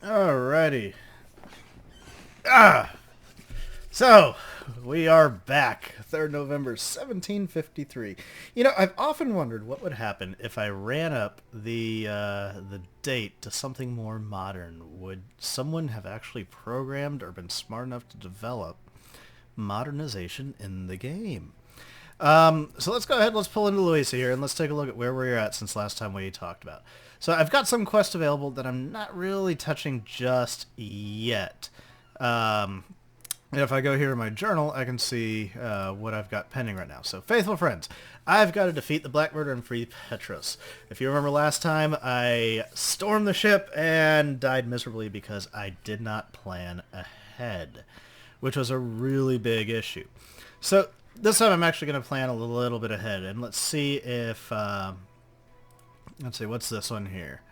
Alrighty. Ah! So, we are back. 3rd November, 1753. You know, I've often wondered what would happen if I ran up the date to something more modern. Would someone have actually programmed or been smart enough to develop modernization in the game? So let's go ahead, let's pull into Louisa here, and let's take a look at where we're at since last time we talked about. So I've got some quests available that I'm not really touching just yet. And if I go here in my journal, I can see what I've got pending right now. So, faithful friends, I've got to defeat the Blackbird and free Petros. If you remember last time, I stormed the ship and died miserably because I did not plan ahead, which was a really big issue. So, this time I'm actually going to plan a little bit ahead, and let's see if... let's see, what's this one here?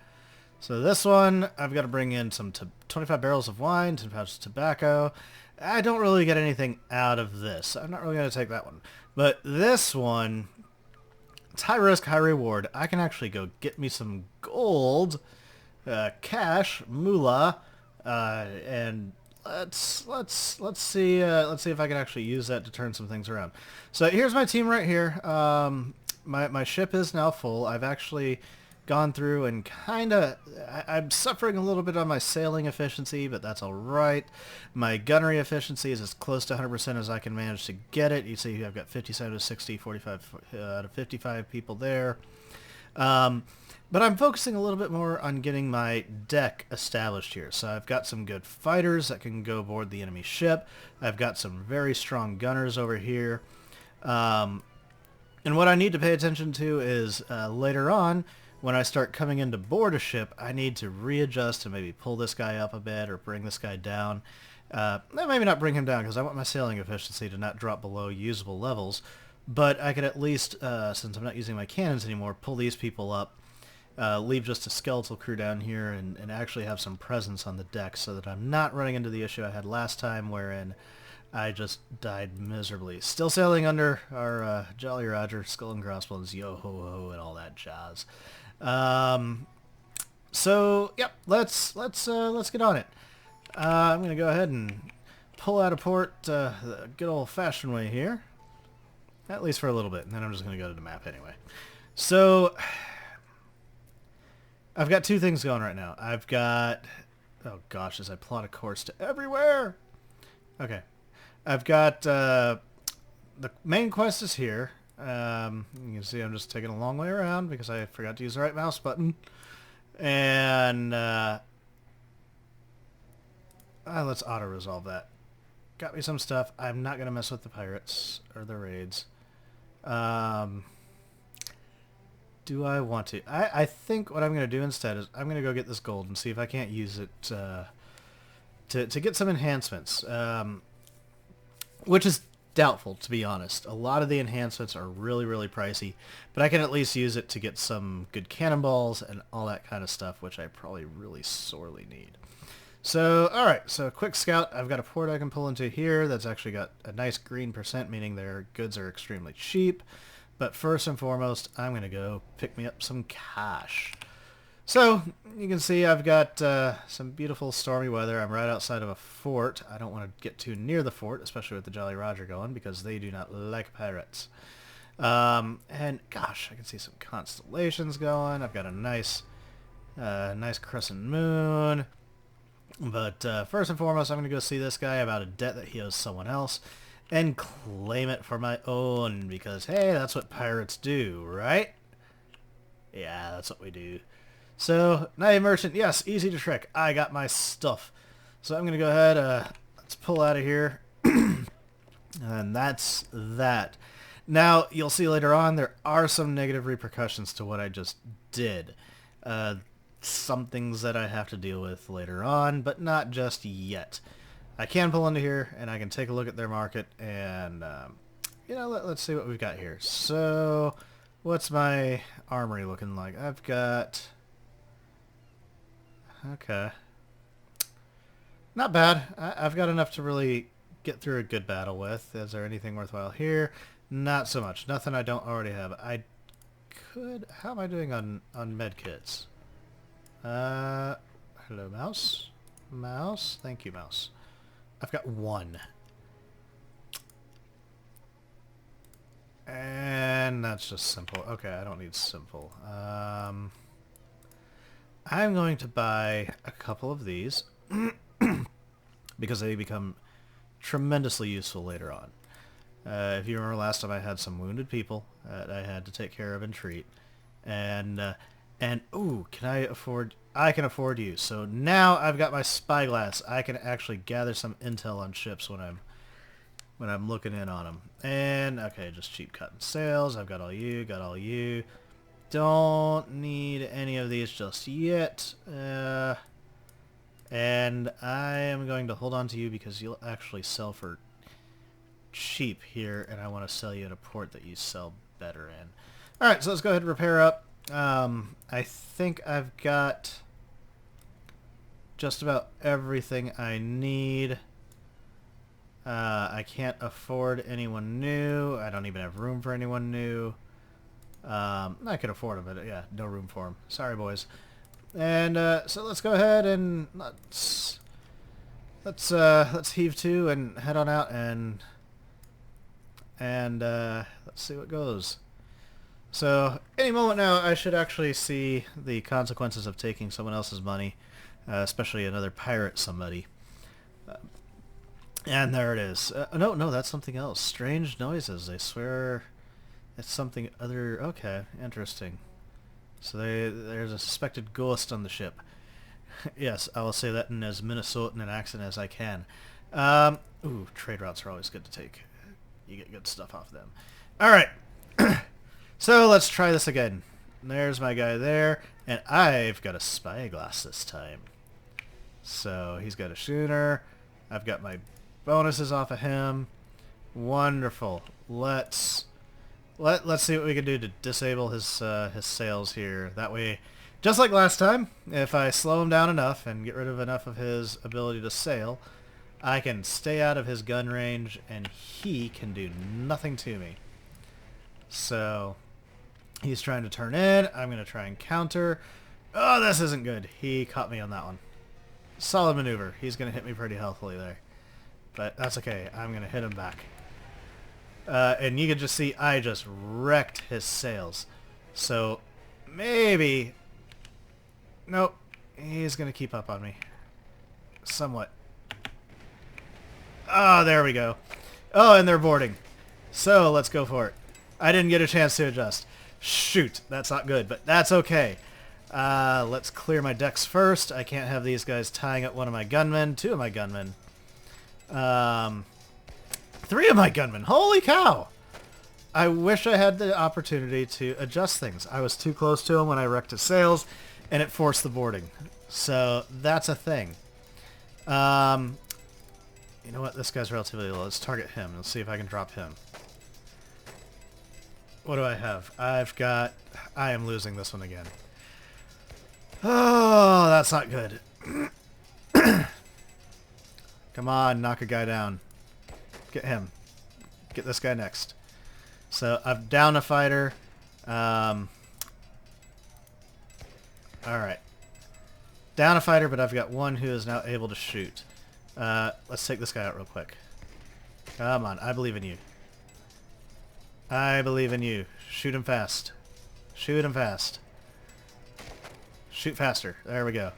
So this one, I've got to bring in some 25 barrels of wine, 10 pouches of tobacco. I don't really get anything out of this. I'm not really going to take that one. But this one, it's high risk, high reward. I can actually go get me some gold, cash, moolah, and let's see if I can actually use that to turn some things around. So here's my team right here. My ship is now full. I've actually gone through and I'm suffering a little bit on my sailing efficiency, but that's all right. My gunnery efficiency is as close to 100% as I can manage to get it. You see I've got 57 to 60, 45 out of 55 people there. But I'm focusing a little bit more on getting my deck established here. So I've got some good fighters that can go aboard the enemy ship. I've got some very strong gunners over here. And what I need to pay attention to is later on, when I start coming in to board a ship, I need to readjust and maybe pull this guy up a bit or bring this guy down. Maybe not bring him down because I want my sailing efficiency to not drop below usable levels. But I could at least, since I'm not using my cannons anymore, pull these people up, leave just a skeletal crew down here, and actually have some presence on the deck so that I'm not running into the issue I had last time wherein I just died miserably. Still sailing under our Jolly Roger, skull and crossbones, yo-ho-ho, and all that jazz. So, yep, let's get on it. I'm going to go ahead and pull out of port the good old-fashioned way here. At least for a little bit, and then I'm just going to go to the map anyway. So, I've got two things going right now. I've got... Oh gosh, as I plot a course to everywhere! Okay. I've got... the main quest is here. You can see I'm just taking a long way around because I forgot to use the right mouse button. And let's auto-resolve that. Got me some stuff. I'm not going to mess with the pirates or the raids. Do I want to? I think what I'm going to do instead is I'm going to go get this gold and see if I can't use it to get some enhancements. Which is doubtful, to be honest. A lot of the enhancements are really, really pricey, but I can at least use it to get some good cannonballs and all that kind of stuff, which I probably really sorely need. So, alright, so quick scout. I've got a port I can pull into here that's actually got a nice green percent, meaning their goods are extremely cheap. But first and foremost, I'm going to go pick me up some cash. So, you can see I've got some beautiful stormy weather. I'm right outside of a fort. I don't want to get too near the fort, especially with the Jolly Roger going, because they do not like pirates. And gosh, I can see some constellations going. I've got a nice crescent moon. But first and foremost, I'm going to go see this guy about a debt that he owes someone else and claim it for my own, because hey, that's what pirates do, right? Yeah, that's what we do. So, Knight Merchant, yes, easy to trick. I got my stuff. So I'm going to go ahead, let's pull out of here. And that's that. Now, you'll see later on, there are some negative repercussions to what I just did. Some things that I have to deal with later on, but not just yet. I can pull into here, and I can take a look at their market, and, you know, let's see what we've got here. So, what's my armory looking like? I've got... Okay. Not bad. I've got enough to really get through a good battle with. Is there anything worthwhile here? Not so much. Nothing I don't already have. I could... How am I doing on medkits? Hello, mouse. Mouse? Thank you, mouse. I've got one. And that's just simple. Okay, I don't need simple. I'm going to buy a couple of these because they become tremendously useful later on. If you remember last time, I had some wounded people that I had to take care of and treat. And ooh, can I afford... I can afford you. So now I've got my spyglass. I can actually gather some intel on ships when I'm looking in on them. And, okay, just cheap cut and sales. I've got all you, got all you. Don't need any of these just yet. And I am going to hold on to you because you'll actually sell for cheap here, and I want to sell you at a port that you sell better in. Alright, so let's go ahead and repair up. I think I've got just about everything I need. I can't afford anyone new. I don't even have room for anyone new. I could afford them, but yeah, no room for them. Sorry, boys. And so let's go ahead and let's heave to and head on out and let's see what goes. So any moment now, I should actually see the consequences of taking someone else's money, especially another pirate somebody. And there it is. No, that's something else. Strange noises. I swear it's something other... Okay, interesting. So there's a suspected ghost on the ship. Yes, I will say that in as Minnesotan an accent as I can. Ooh, trade routes are always good to take. You get good stuff off them. Alright. So let's try this again. There's my guy there. And I've got a spyglass this time. So he's got a schooner. I've got my bonuses off of him. Wonderful. Let's see what we can do to disable his sails here. That way, just like last time, if I slow him down enough and get rid of enough of his ability to sail, I can stay out of his gun range and he can do nothing to me. So he's trying to turn in. I'm going to try and counter. Oh, this isn't good. He caught me on that one. Solid maneuver. He's going to hit me pretty healthily there. But that's okay. I'm going to hit him back. And you can just see I just wrecked his sails. So maybe... Nope. He's going to keep up on me. Somewhat. Oh, there we go. Oh, and they're boarding. So let's go for it. I didn't get a chance to adjust. Shoot, that's not good, but that's okay. Let's clear my decks first. I can't have these guys tying up one of my gunmen, two of my gunmen. Three of my gunmen. Holy cow! I wish I had the opportunity to adjust things. I was too close to him when I wrecked his sails, and it forced the boarding. So that's a thing. You know what? This guy's relatively low. Let's target him. Let's see if I can drop him. What do I have? I am losing this one again. Oh, that's not good. Come on, knock a guy down. Get him. Get this guy next. So I've downed a fighter. Alright. Down a fighter, but I've got one who is now able to shoot. Let's take this guy out real quick. Come on, I believe in you. I believe in you. Shoot him fast. Shoot him fast. Shoot faster. There we go.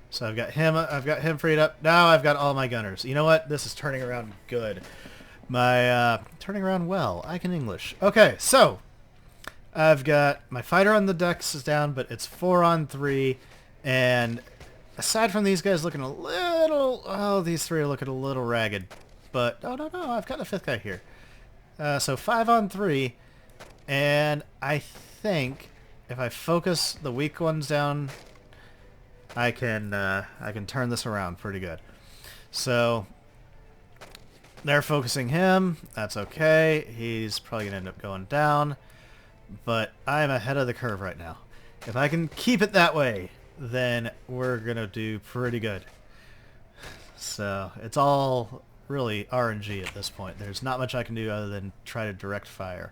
So I've got him freed up. Now I've got all my gunners. You know what? This is turning around good. Turning around well. I can English. Okay, so I've got my fighter on the decks is down, but it's 4-on-3, and aside from these guys looking a little... Oh, these three are looking a little ragged. But, oh, no, I've got the fifth guy here. So 5-on-3, and I think if I focus the weak ones down, I can turn this around pretty good. So they're focusing him. That's okay. He's probably gonna end up going down, but I'm ahead of the curve right now. If I can keep it that way, then we're gonna do pretty good. So it's all really RNG at this point. There's not much I can do other than try to direct fire.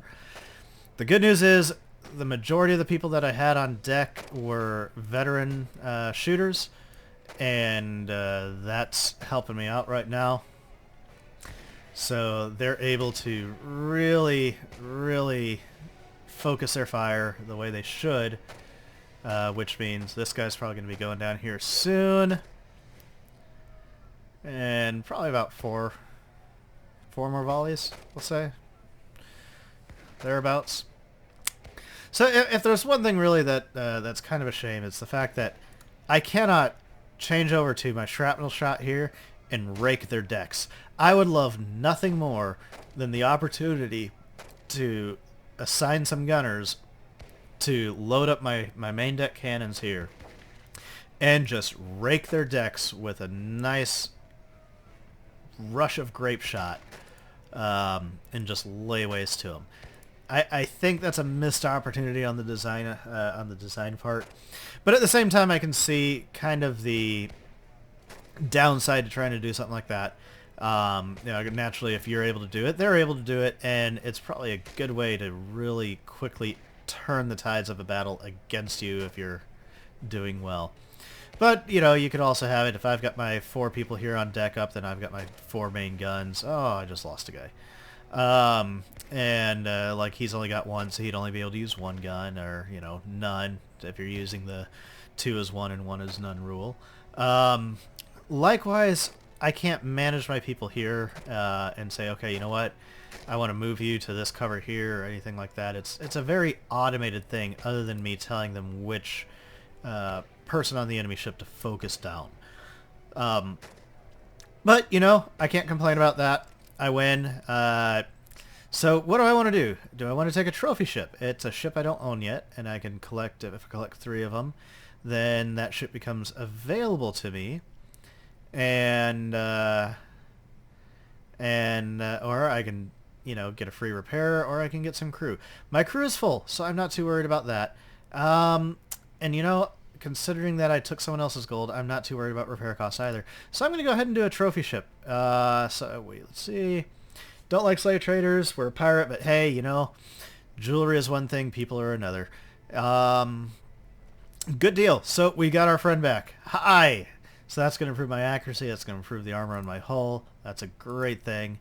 The good news is the majority of the people that I had on deck were veteran shooters, and that's helping me out right now. So they're able to really, really focus their fire the way they should, which means this guy's probably going to be going down here soon. And probably about four more volleys, we'll say. Thereabouts. So if there's one thing really that's kind of a shame, it's the fact that I cannot change over to my shrapnel shot here and rake their decks. I would love nothing more than the opportunity to assign some gunners to load up my main deck cannons here and just rake their decks with a nice rush of grape shot, and just lay waste to them. I think that's a missed opportunity on the design part, but at the same time I can see kind of the downside to trying to do something like that. Naturally, if you're able to do it, they're able to do it, and it's probably a good way to really quickly turn the tides of a battle against you if you're doing well. But, you could also have it, if I've got my 4 people here on deck up, then I've got my 4 main guns. Oh, I just lost a guy. Like, he's only got 1, so he'd only be able to use 1 gun, or, none, if you're using the 2 as 1 and 1 as none rule. Likewise, I can't manage my people here, and say, okay, you know what, I want to move you to this cover here, or anything like that. It's a very automated thing, other than me telling them which person on the enemy ship to focus down. But, I can't complain about that. I win. So what do I want to do? Do I want to take a trophy ship? It's a ship I don't own yet, and I can collect, if I collect 3 of them, then that ship becomes available to me. And or I can, get a free repair, or I can get some crew. My crew is full, so I'm not too worried about that. And considering that I took someone else's gold, I'm not too worried about repair costs either. So I'm going to go ahead and do a trophy ship. So wait, let's see. Don't like slave traders. We're a pirate, but hey, jewelry is one thing, people are another. Good deal. So we got our friend back. Hi. So that's going to improve my accuracy. That's going to improve the armor on my hull. That's a great thing.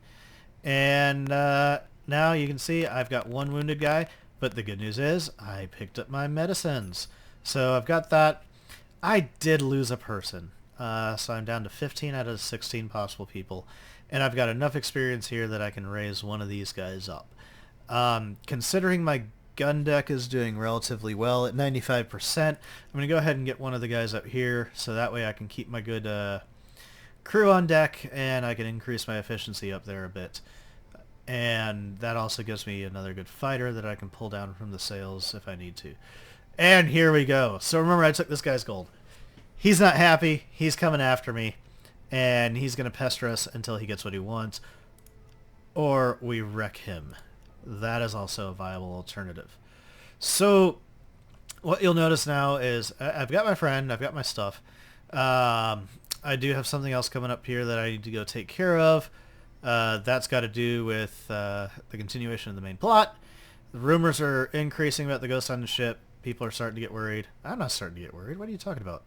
And now you can see I've got 1 wounded guy, but the good news is I picked up my medicines. So I've got that. I did lose a person. So I'm down to 15 out of 16 possible people. And I've got enough experience here that I can raise one of these guys up. Considering my gun deck is doing relatively well at 95%, I'm going to go ahead and get one of the guys up here, so that way I can keep my good crew on deck, and I can increase my efficiency up there a bit. And that also gives me another good fighter that I can pull down from the sails if I need to. And here we go. So remember, I took this guy's gold. He's not happy. He's coming after me. And he's going to pester us until he gets what he wants. Or we wreck him. That is also a viable alternative. So what you'll notice now is I've got my friend. I've got my stuff. I do have something else coming up here that I need to go take care of. That's got to do with the continuation of the main plot. The rumors are increasing about the ghost on the ship. People are starting to get worried. I'm not starting to get worried. What are you talking about?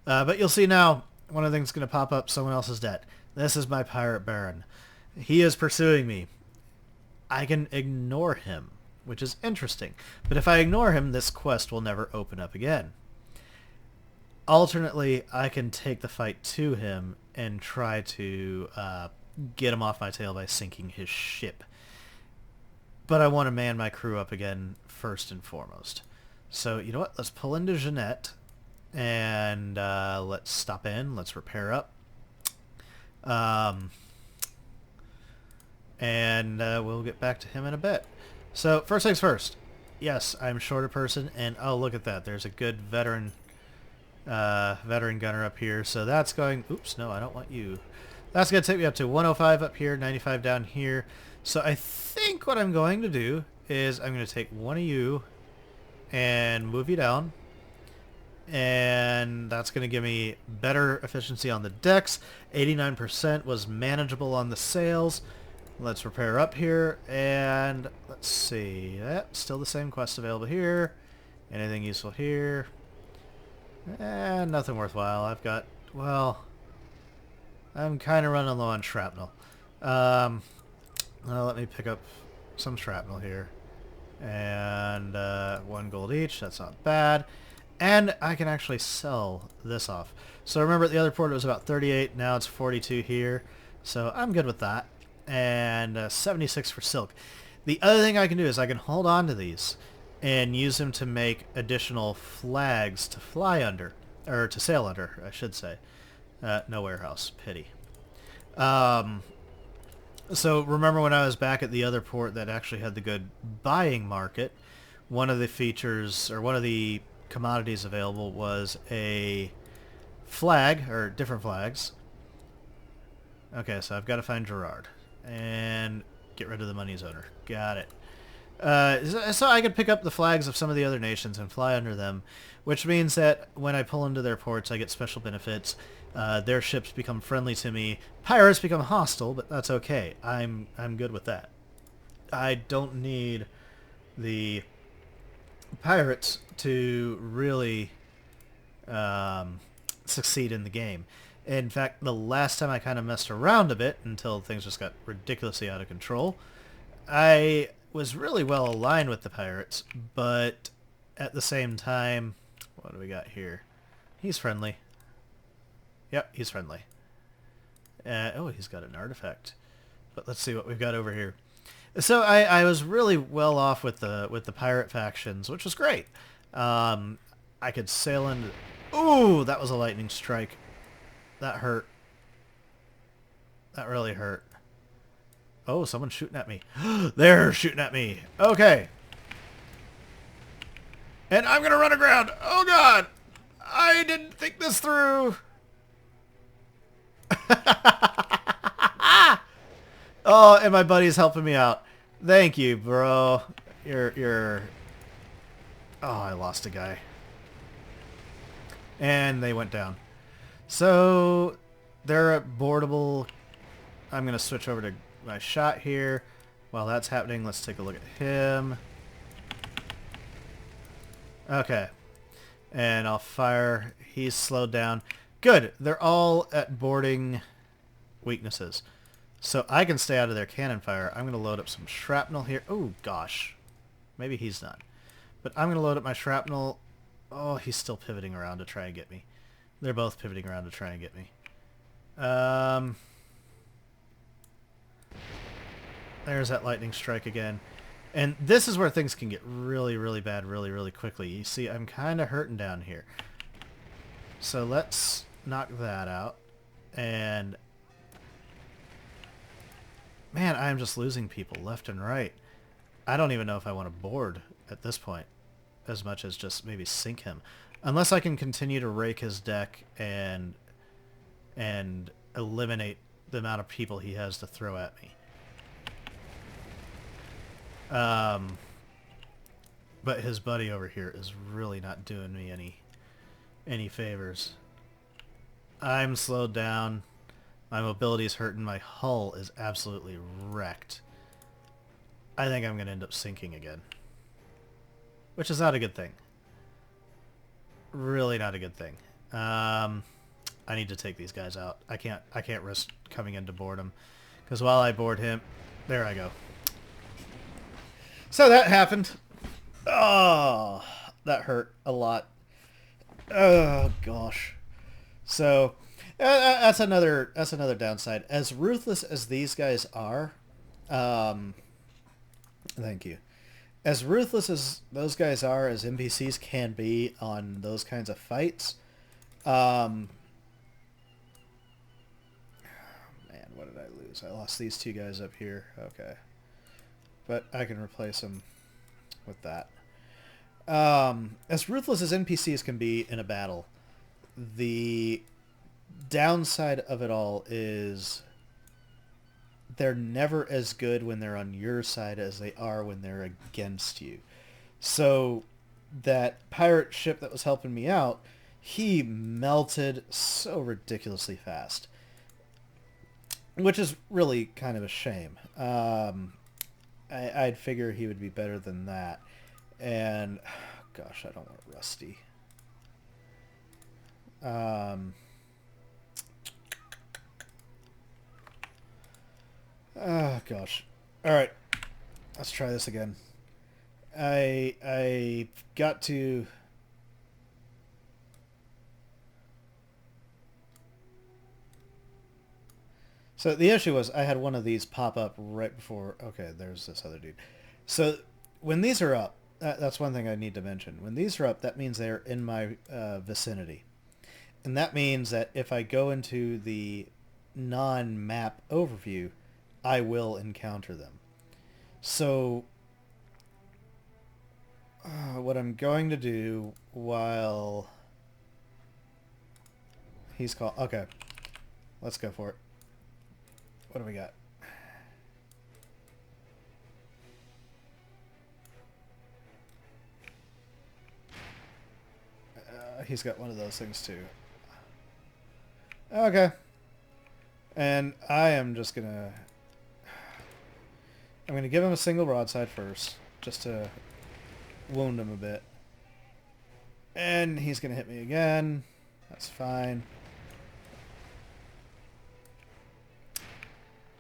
But you'll see now, one of the things going to pop up, someone else's debt. This is my pirate baron. He is pursuing me. I can ignore him, which is interesting. But if I ignore him, this quest will never open up again. Alternately, I can take the fight to him and try to get him off my tail by sinking his ship. But I want to man my crew up again first and foremost. So, you know what? Let's pull into Jeanette, and let's stop in. Let's repair up. And we'll get back to him in a bit. So, first things first. Yes, I'm short a person, and oh, look at that. There's a good veteran gunner up here. So that's going... Oops, no, I don't want you. That's going to take me up to 105 up here, 95 down here. So I think what I'm going to do is I'm going to take one of you and move you down. And that's going to give me better efficiency on the decks. 89% was manageable on the sails. Let's repair up here, and let's see. Still the same quest available here. Anything useful here? Nothing worthwhile. I've got Well, I'm kind of running low on shrapnel. Well, let me pick up some shrapnel here. And 1 gold each. That's not bad. And I can actually sell this off. So remember at the other port it was about 38. Now it's 42 here. So I'm good with that. And 76 for silk. The other thing I can do is I can hold on to these and use them to make additional flags to fly under. Or to sail under, I should say. No warehouse. Pity. So remember when I was back at the other port that actually had the good buying market, one of the features, or one of the commodities available was a flag, or different flags. Okay, so I've got to find Gerard. And get rid of the money's owner. Got it. So I could pick up the flags of some of the other nations and fly under them, which means that when I pull into their ports, I get special benefits. Their ships become friendly to me. Pirates become hostile, but that's okay. I'm good with that. I don't need the pirates to really succeed in the game. In fact, the last time I kind of messed around a bit until things just got ridiculously out of control, I was really well aligned with the pirates, but at the same time, what do we got here? He's friendly. Yep, he's friendly. Oh, he's got an artifact. But let's see what we've got over here. So I was really well off with the pirate factions, which was great. I could sail into... Ooh, that was a lightning strike. That hurt. That really hurt. Oh, someone's shooting at me. They're shooting at me. Okay. And I'm going to run aground. Oh, God. I didn't think this through. Oh, and my buddy's helping me out. Thank you, bro. You're... Oh, I lost a guy. And they went down. So, they're boardable. I'm going to switch over to my shot here. While that's happening, let's take a look at him. Okay. And I'll fire. He's slowed down. Good. They're all at boarding weaknesses. So I can stay out of their cannon fire. I'm going to load up some shrapnel here. Oh, gosh. Maybe he's not. But I'm going to load up my shrapnel. Oh, he's still pivoting around to try and get me. They're both pivoting around to try and get me. There's that lightning strike again. And this is where things can get really, really bad really, really quickly. You see, I'm kind of hurting down here. So let's knock that out. And... Man, I'm just losing people left and right. I don't even know if I want to board at this point, as much as just maybe sink him. Unless I can continue to rake his deck and eliminate the amount of people he has to throw at me. But his buddy over here is really not doing me any favors. I'm slowed down. My mobility's hurting. My hull is absolutely wrecked. I think I'm going to end up sinking again. Which is not a good thing. Really not a good thing. I need to take these guys out. I can't risk coming in to board him. Because while I board him... There I go. So that happened. Oh, that hurt a lot. Oh, gosh. So... that's another downside. As ruthless as these guys are, thank you. As ruthless as those guys are, as NPCs can be on those kinds of fights, man, what did I lose? I lost these two guys up here. Okay, but I can replace them with that. As ruthless as NPCs can be in a battle, the downside of it all is they're never as good when they're on your side as they are when they're against you. So that pirate ship that was helping me out, he melted so ridiculously fast, which is really kind of a shame. I'd figure he would be better than that. And gosh, I don't want Rusty. Oh, gosh. Alright. Let's try this again. I got to... So the issue was I had one of these pop up right before... Okay, there's this other dude. So when these are up, that's one thing I need to mention. When these are up, that means they're in my vicinity. And that means that if I go into the non-map overview, I will encounter them. So what I'm going to do while he's called... Okay, let's go for it. What do we got? He's got one of those things too. Okay. And I am just gonna... I'm gonna give him a single broadside first, just to wound him a bit. And he's gonna hit me again. That's fine.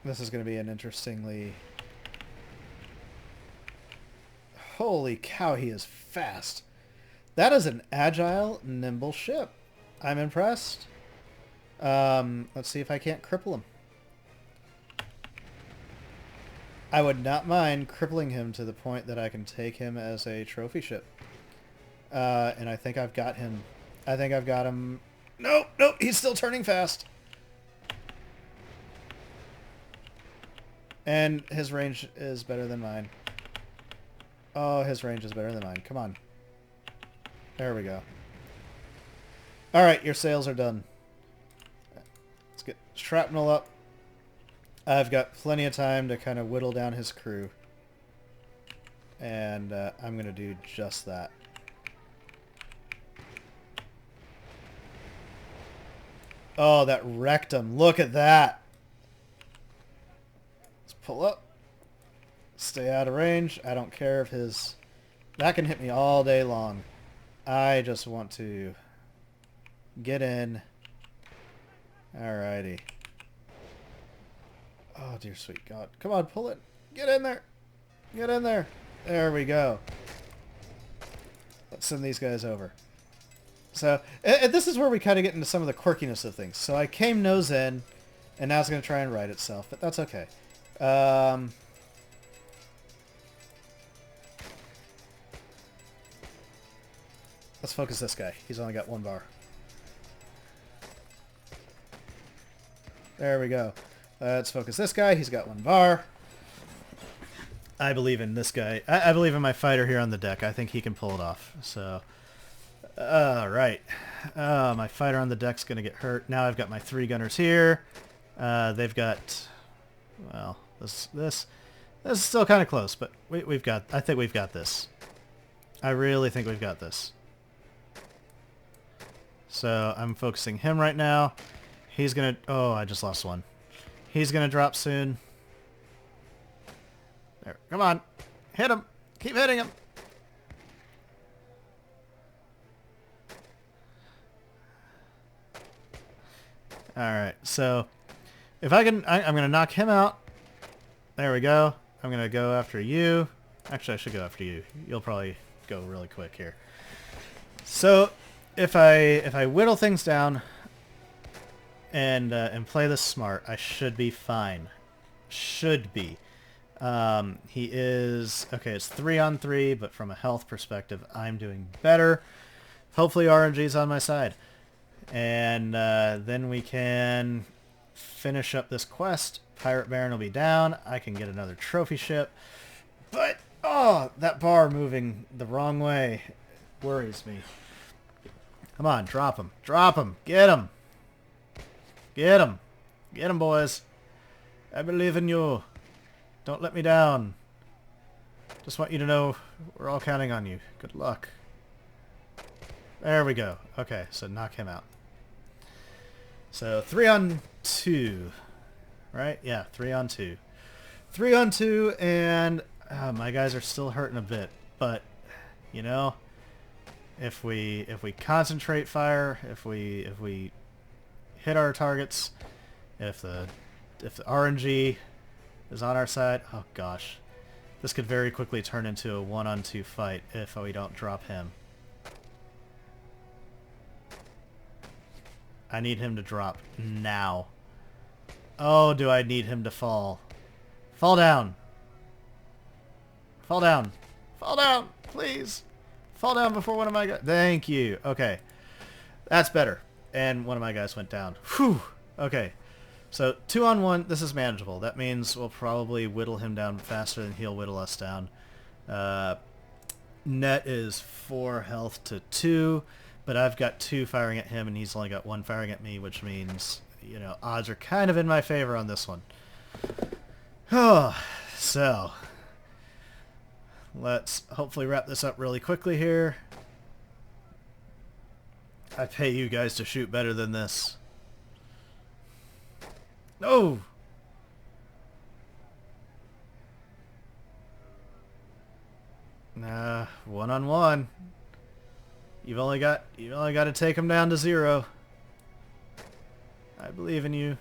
This is gonna be an interestingly... Holy cow, he is fast. That is an agile, nimble ship. I'm impressed. Let's see if I can't cripple him. I would not mind crippling him to the point that I can take him as a trophy ship. And I think I've got him. I think I've got him. Nope, nope, he's still turning fast. And his range is better than mine. Oh, his range is better than mine. Come on. There we go. Alright, your sails are done. Let's get shrapnel up. I've got plenty of time to kind of whittle down his crew. And I'm going to do just that. Oh, that wrecked him. Look at that. Let's pull up. Stay out of range. I don't care if his... That can hit me all day long. I just want to get in. Alrighty. Oh, dear sweet God. Come on, pull it. Get in there. Get in there. There we go. Let's send these guys over. So, this is where we kind of get into some of the quirkiness of things. So I came nose in, and now it's going to try and right itself, but that's okay. Let's focus this guy. He's only got one bar. There we go. Let's focus this guy. He's got one bar. I believe in this guy. I believe in my fighter here on the deck. I think he can pull it off. So, right. My fighter on the deck's going to get hurt. Now I've got my 3 gunners here. They've got... Well, this is still kind of close, but we've got... I think we've got this. I really think we've got this. So I'm focusing him right now. He's going to... Oh, I just lost one. He's going to drop soon. There. Come on. Hit him. Keep hitting him. Alright, so if I can... I'm going to knock him out. There we go. I'm going to go after you. Actually, I should go after you. You'll probably go really quick here. So if I whittle things down and play this smart, I should be fine. Should be. He is... Okay, it's 3-on-3, but from a health perspective, I'm doing better. Hopefully RNG's on my side. And then we can finish up this quest. Pirate Baron will be down. I can get another trophy ship. But, oh, that bar moving the wrong way worries me. Come on, drop him. Drop him. Get him. Get him. Get him, boys. I believe in you. Don't let me down. Just want you to know we're all counting on you. Good luck. There we go. Okay, so knock him out. So 3-on-2. Right? Yeah, 3-on-2. 3-on-2, and my guys are still hurting a bit. But, you know, if we concentrate fire, if we hit our targets, if the RNG is on our side. Oh gosh. This could very quickly turn into a 1-on-2 fight if we don't drop him. I need him to drop now. Oh, do I need him to fall? Fall down. Fall down. Fall down, please. Fall down before one of my guys... Thank you. Okay. That's better. And one of my guys went down. Whew. Okay. So 2-on-1, this is manageable. That means we'll probably whittle him down faster than he'll whittle us down. Net is 4 health to 2, but I've got 2 firing at him and he's only got 1 firing at me, which means, you know, odds are kind of in my favor on this one. Oh, so let's hopefully wrap this up really quickly here. I pay you guys to shoot better than this. No! Nah, 1-on-1. You've only got to take him down to 0. I believe in you.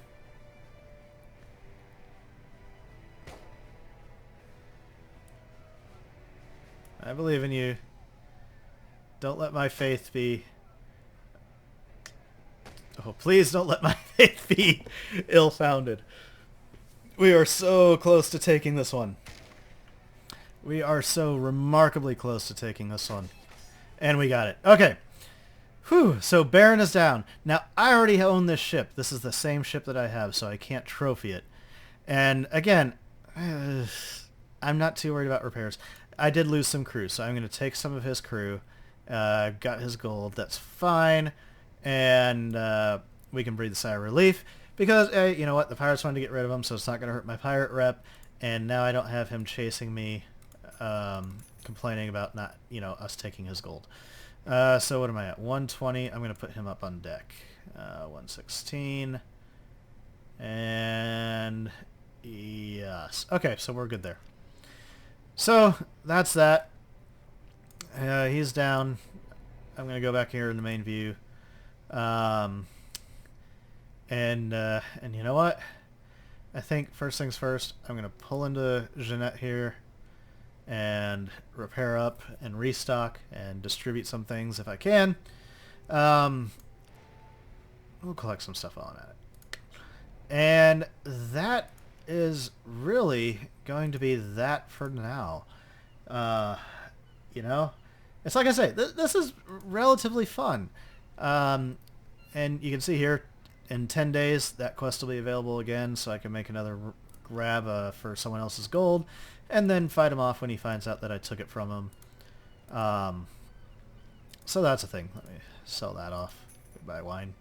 I believe in you. Don't let my faith be... Oh, please don't let my faith be ill-founded. We are so close to taking this one. We are so remarkably close to taking this one. And we got it. Okay. Whew. So Baron is down. Now, I already own this ship. This is the same ship that I have, so I can't trophy it. And again, I'm not too worried about repairs. I did lose some crew, so I'm going to take some of his crew. Got his gold. That's fine. And we can breathe a sigh of relief because, you know what, the pirates wanted to get rid of him, so it's not going to hurt my pirate rep. And now I don't have him chasing me, complaining about not, you know, us taking his gold. So what am I at? 120. I'm going to put him up on deck. 116. And yes. Okay, so we're good there. So that's that. He's down. I'm going to go back here in the main view. And you know what? I think first things first, I'm going to pull into Jeanette here and repair up and restock and distribute some things if I can. We'll collect some stuff on it. And that is really going to be that for now. You know, it's like I say, this is relatively fun. And you can see here, in 10 days, that quest will be available again, so I can make another grab for someone else's gold, and then fight him off when he finds out that I took it from him. So that's a thing. Let me sell that off. Goodbye, wine.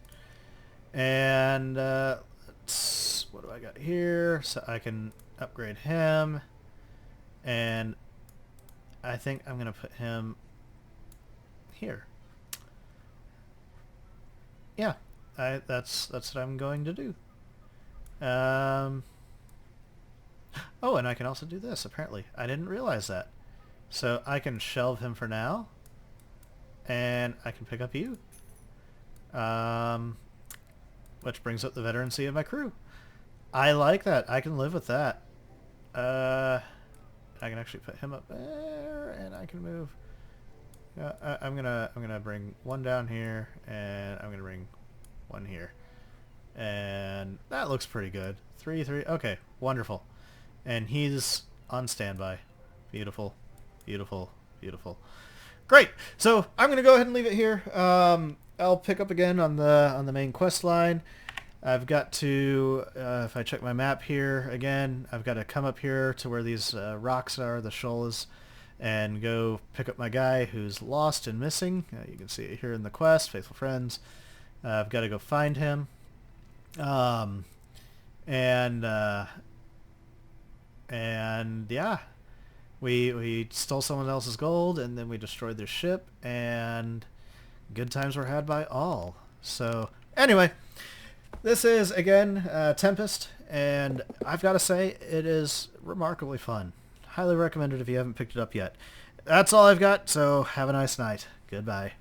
And what do I got here? So I can upgrade him, and I think I'm going to put him here. Yeah, that's what I'm going to do. Oh, and I can also do this, apparently. I didn't realize that. So I can shelve him for now, and I can pick up you. Which brings up the veterancy of my crew. I like that. I can live with that. I can actually put him up there, and I can move. I'm gonna bring one down here, and I'm gonna bring one here, and that looks pretty good. 3-3. Okay, wonderful. And he's on standby. Beautiful, beautiful, beautiful. Great. So I'm gonna go ahead and leave it here. I'll pick up again on the main quest line. I've got to, if I check my map here again, I've got to come up here to where these rocks are, the shoals, and go pick up my guy who's lost and missing. You can see it here in the quest, Faithful Friends. I've got to go find him. And yeah, we stole someone else's gold, and then we destroyed their ship, and good times were had by all. So anyway, this is, again, Tempest, and I've got to say, it is remarkably fun. Highly recommend it if you haven't picked it up yet. That's all I've got, so have a nice night. Goodbye.